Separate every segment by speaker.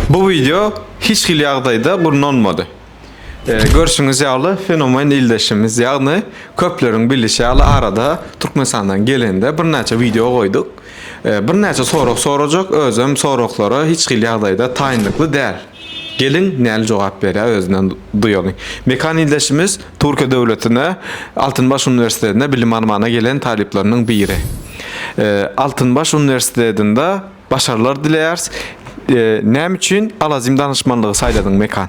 Speaker 1: Bu video hiç hili ýagdaýda gurulnanmady. Görüşüňiz ýaly fenomen ildeşimiz, ýagny köplerin bilişi ýaly arada Türkmenistandan gelende bir näçe video goýduk. Bir näçe sorok sorajak, özüm soroklara hiç hili ýagdaýda taýynlykly däl. Gelin näli jogap berýär özünden duýalyň. Mekan ildeşimiz Türkiýe döwletine Altınbaş Üniversitetine bilim almana gelen talipleriniň biri. Altınbaş Üniversitetinde başarılar dileýäris. Näme üçin Alazim danışmanlygy saýladyň Mekan?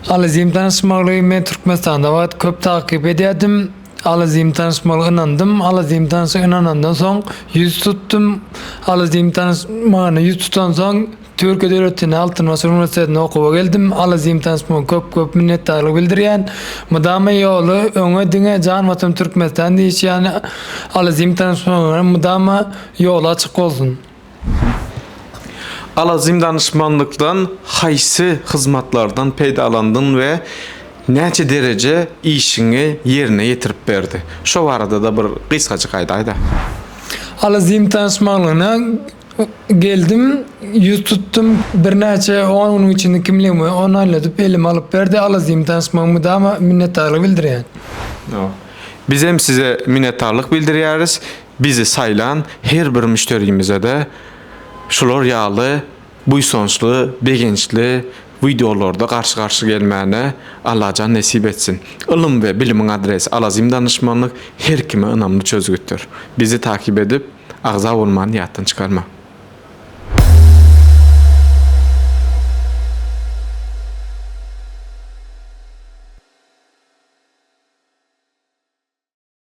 Speaker 2: Alazim danışmanlygy men Türkmenistanda wagt köp takip edýärdim. Alazim danışmanlygy inandym. Alazim danışmanlygy inanandan soň ýüz tutdum. Alazim danışmanlygy ýüz tutan soň Türkiýe Döwletine Altınbaş Üniversitetine okuwa geldim. Alazim danışmanlygy köp minnetdarlyk bildirýän. Mudama ýoly öňe diňe jan watan Türkmenistan diýýän Alazim danışmanlygy mudama ýol açyk bolsun.
Speaker 1: Alazim danışmanlıktan haýsy hyzmatlardan peýdalandyn we näçe derece işini yerine ýetirip berdi? Şo barada da bir gysgaça gaýda.
Speaker 2: Alazim danışmanlygyna geldim, ýüz tutdum, bir näçe onun içinde kimligimi onu aýladyp elim alyp berdi. Alazim danışmanlygy da minnetdarlyk bildirýän.
Speaker 1: Biz hem size minnetdarlyk bildirýäris. Bizi saýlan her bir müşterimize de şular ýaly buýsonçly, begençli videolarda garşy gelmäni Allahan nesip etsin. Ilym we bilimiň adresi Alazim danışmanlyk her kime ynamly çözgütdir. Bizi takip edip agza bolmany ýatdan çykarma.